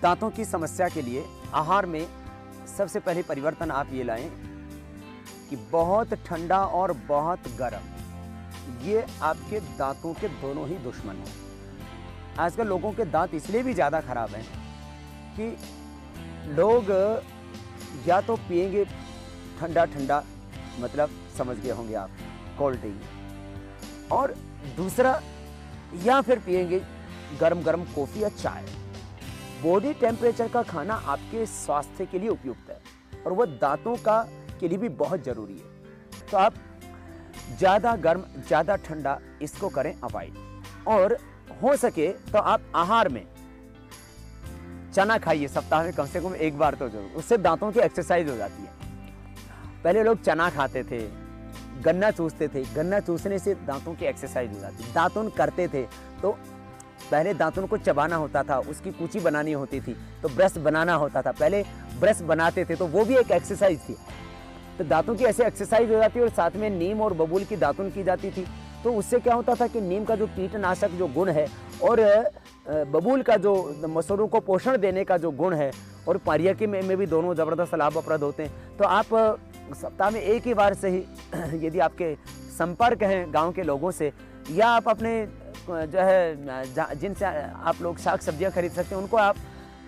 दांतों की समस्या के लिए आहार में सबसे पहले परिवर्तन आप ये लाएं कि बहुत ठंडा और बहुत गर्म, ये आपके दांतों के दोनों ही दुश्मन हैं। आजकल लोगों के दांत इसलिए भी ज़्यादा खराब हैं कि लोग या तो पिएंगे ठंडा ठंडा, मतलब समझ गए होंगे आप, कोल्ड ड्रिंक, और दूसरा या फिर पिएंगे गरम गरम कॉफ़ी या चाय। बॉडी टेम्परेचर का खाना आपके स्वास्थ्य के लिए उपयुक्त है और वह दांतों का के लिए भी बहुत ज़रूरी है। तो आप ज़्यादा गर्म ज़्यादा ठंडा इसको करें अवॉइड, और हो सके तो आप आहार में चना खाइए, सप्ताह में कम से कम एक बार तो जरूर। उससे दांतों की एक्सरसाइज हो जाती है। पहले लोग चना खाते थे, गन्ना चूसते थे, गन्ना चूसने से दांतों की एक्सरसाइज हो जाती। दातुन करते थे तो पहले दातुन को चबाना होता था, उसकी कूची बनानी होती थी, तो ब्रश बनाना होता था। पहले ब्रश बनाते थे तो वो भी एक एक्सरसाइज थी। तो दांतों की ऐसे एक्सरसाइज हो जाती है, और साथ में नीम और बबूल की दातुन की जाती थी। तो उससे क्या होता था कि नीम का जो कीटनाशक जो गुण है और बबूल का जो मसूरों को पोषण देने का जो गुण है, और पारियाकी में भी दोनों ज़बरदस्त लाभप्रद होते हैं। तो आप सप्ताह में एक ही बार से ही यदि आपके संपर्क हैं गांव के लोगों से, या आप अपने जो है जिनसे आप लोग साग सब्जियां खरीद सकते हैं उनको आप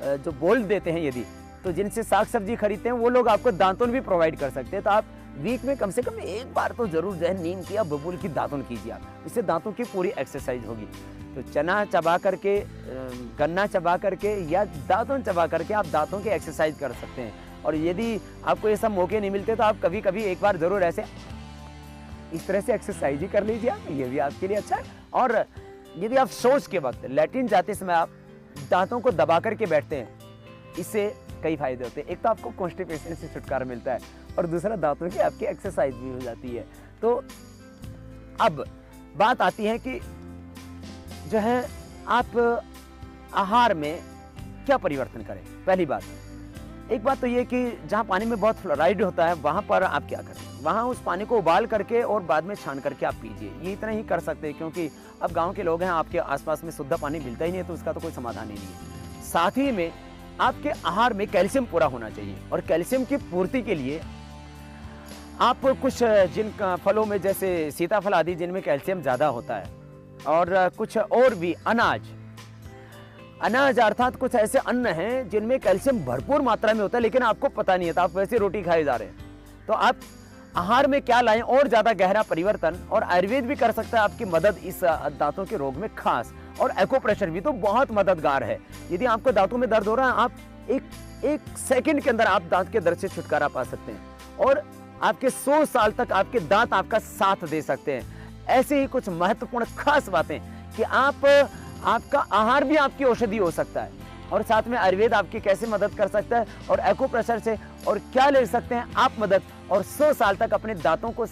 जो बोल देते हैं, यदि तो जिनसे साग सब्जी खरीदते हैं वो लोग आपको दातुन भी प्रोवाइड कर सकते हैं। तो आप वीक में कम से कम एक बार तो जरूर जो है नीम की या बबूल की दातुन कीजिए आप, इससे दांतों की पूरी एक्सरसाइज होगी। तो चना चबा करके, गन्ना चबा करके या दातुन चबा करके आप दांतों की एक्सरसाइज कर सकते हैं। और यदि आपको ये सब मौके नहीं मिलते तो आप कभी कभी एक बार जरूर ऐसे इस तरह से एक्सरसाइज ही कर लीजिए आप, ये भी आपके लिए अच्छा है। और यदि आप शौच के वक्त लैट्रिन जाते समय आप दांतों को दबा करके बैठते हैं, इससे कई फायदे होते हैं। एक तो आपको कॉन्स्टिपेशन से छुटकारा मिलता है, और दूसरा दांतों की आपकी एक्सरसाइज भी हो जाती है। तो अब बात आती है कि जो है आप आहार में क्या परिवर्तन करें। पहली बात, एक बात तो ये कि जहाँ पानी में बहुत फ्लोराइड होता है वहाँ पर आप क्या करें, वहाँ उस पानी को उबाल करके और बाद में छान करके आप पीजिए। ये इतना ही कर सकते हैं, क्योंकि अब गांव के लोग हैं, आपके आसपास में शुद्ध पानी मिलता ही नहीं है, तो उसका तो कोई समाधान ही नहीं है। साथ ही में आपके आहार में कैल्शियम पूरा होना चाहिए, और कैल्शियम की पूर्ति के लिए आप कुछ जिन फलों में, जैसे सीताफल आदि, जिनमें कैल्शियम ज़्यादा होता है, और कुछ और भी अनाज अर्थात कुछ ऐसे अन्न हैं जिनमें कैल्शियम भरपूर मात्रा में होता है, लेकिन आपको पता नहीं है, तो आप वैसे रोटी खाए जा रहे हैं। तो आप आहार में क्या लाएं और ज़्यादा गहरा परिवर्तन, और आयुर्वेद भी कर सकता है आपकी मदद इस दांतों के रोग में खास, और एक्यूप्रेशर भी तो बहुत मददगार है। यदि आपको दांतों में दर्द हो रहा है, आप एक सेकंड के अंदर आप दांत के दर्द से छुटकारा पा सकते हैं, और आपके 100 साल तक आपके दांत आपका साथ दे सकते हैं। ऐसे ही कुछ महत्वपूर्ण खास बातें कि आपका आहार भी आपकी औषधि हो सकता है, और साथ में आयुर्वेद आपकी कैसे मदद कर सकता है, और एक्यूप्रेशर से और क्या ले सकते हैं आप मदद, और 100 साल तक अपने दांतों को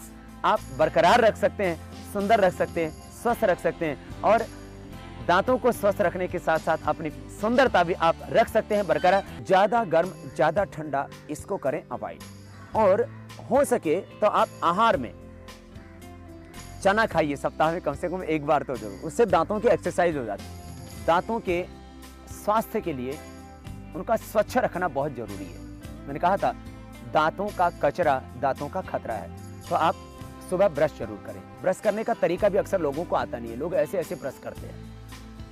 आप बरकरार रख सकते हैं, सुंदर रख सकते हैं, स्वस्थ रख सकते हैं। और दांतों को स्वस्थ रखने के साथ साथ अपनी सुंदरता भी आप रख सकते हैं बरकरार। ज़्यादा गर्म ज़्यादा ठंडा इसको करें अवॉइड, और हो सके तो आप आहार में चना खाइए, सप्ताह में कम से कम एक बार तो जरूर। उससे दांतों की एक्सरसाइज हो जाती है। दांतों के स्वास्थ्य के लिए उनका स्वच्छ रखना बहुत जरूरी है। मैंने कहा था दांतों का कचरा दांतों का खतरा है। तो आप सुबह ब्रश जरूर करें। ब्रश करने का तरीका भी अक्सर लोगों को आता नहीं है, लोग ऐसे ऐसे ब्रश करते हैं,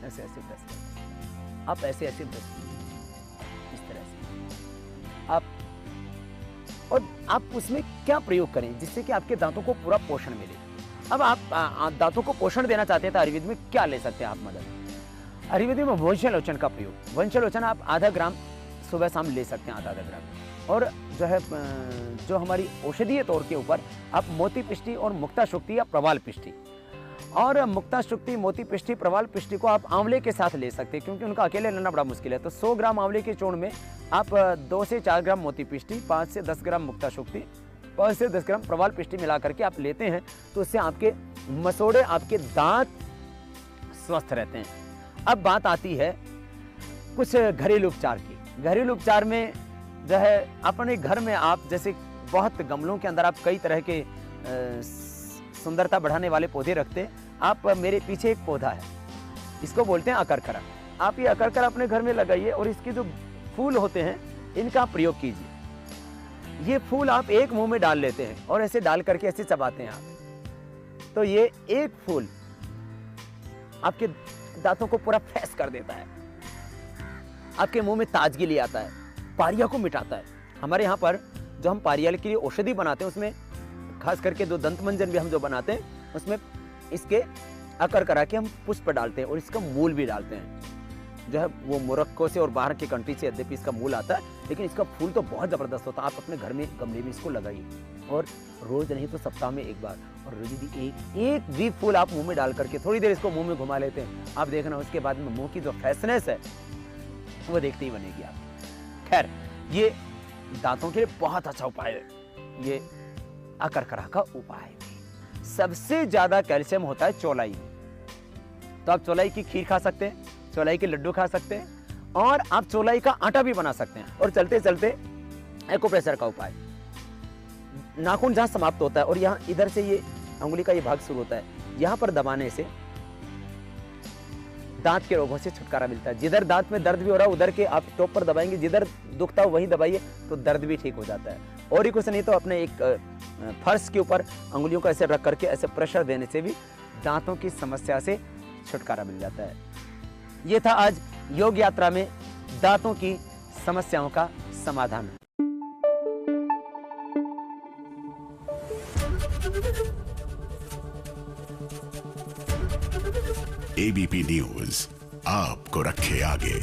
ऐसे ऐसे ब्रश करते हैं। आप ऐसे ऐसे ब्रश कीजिए, इस तरह से आप, और आप उसमें क्या प्रयोग करें जिससे कि आपके दांतों को पूरा पोषण मिले। अब आप दांतों को पोषण देना चाहते हैं तो आयुर्वेद में क्या ले सकते हैं आप मदद। आयुर्वेद में वंशलोचन का प्रयोग, वंशलोचन आप आधा ग्राम सुबह शाम ले सकते हैं, आधा ग्राम। और जो है जो हमारी औषधीय तौर के ऊपर आप मोती पिष्टी और मुक्ता शुक्ति या प्रवाल पिष्टी, और मुक्ता शुक्ति, मोती पिष्टी, प्रवाल पिष्टी को आप आंवले के साथ ले सकते हैं, क्योंकि उनका अकेले लेना बड़ा मुश्किल है। तो 100 ग्राम आंवले के चूर्ण में आप 2 से 4 ग्राम मोती पिष्टी, 5 से 10 ग्राम मुक्ता शुक्ति, 5 से 10 ग्राम प्रवाल पिष्टी मिला करके आप लेते हैं, तो उससे आपके मसोड़े, आपके दांत स्वस्थ रहते हैं। अब बात आती है कुछ घरेलू उपचार की। घरेलू उपचार में जो है अपने घर में आप जैसे बहुत गमलों के अंदर आप कई तरह के सुंदरता बढ़ाने वाले पौधे रखते हैं। आप मेरे पीछे एक पौधा है, इसको बोलते हैं अकरखरा। आप ये अकरकर अपने घर में लगाइए और इसके जो फूल होते हैं इनका आप प्रयोग कीजिए। ये फूल आप एक मुंह में डाल लेते हैं और ऐसे डाल करके ऐसे चबाते हैं आप, तो ये एक फूल आपके दांतों को पूरा फ्रेश कर देता है, आपके मुंह में ताजगी ले आता है, पारिया को मिटाता है। हमारे यहाँ पर जो हम पारिया के लिए औषधि बनाते हैं उसमें खास करके जो दंत मंजन भी हम जो बनाते हैं उसमें इसके अकर करा के हम पुष्प डालते हैं और इसका मूल भी डालते हैं। जो है वो मोरक्को से और बाहर के कंट्री से यद्यपि इसका मूल आता है, लेकिन इसका फूल तो बहुत ज़बरदस्त होता है। आप अपने घर में गमले में इसको लगाइए और रोज़ नहीं तो सप्ताह में एक बार, और यदि एक भी फूल आप मुंह में डाल करके थोड़ी देर इसको मुंह में घुमा लेते हैं, आप देखना उसके बाद में मुंह की जो फ्रेशनेस है वो देखते ही बनेगी आप। खैर, ये दांतों के लिए बहुत अच्छा उपाय है, ये अकरकरा का उपाय। सबसे ज्यादा कैल्शियम होता है चौलाई में, तो आप चौलाई की खीर खा सकते हैं, चौलाई के लड्डू खा सकते हैं, और आप चौलाई का आटा भी बना सकते हैं। और चलते चलते एक्यूप्रेशर का उपाय, नाखून जहां समाप्त होता है और यहाँ इधर से ये अंगुली का ये भाग शुरू होता है, यहाँ पर दबाने से दांत के रोगों से छुटकारा मिलता है। जिधर दांत में दर्द भी हो रहा है उधर के आप टॉप पर दबाएंगे, जिधर दुखता है वहीं दबाइए तो दर्द भी ठीक हो जाता है। और ही कुछ नहीं तो अपने एक फर्श के ऊपर अंगुलियों को ऐसे रख करके ऐसे प्रेशर देने से भी दांतों की समस्या से छुटकारा मिल जाता है। ये था आज योग यात्रा में दांतों की समस्याओं का समाधान। एबीपी न्यूज आपको रखे आगे।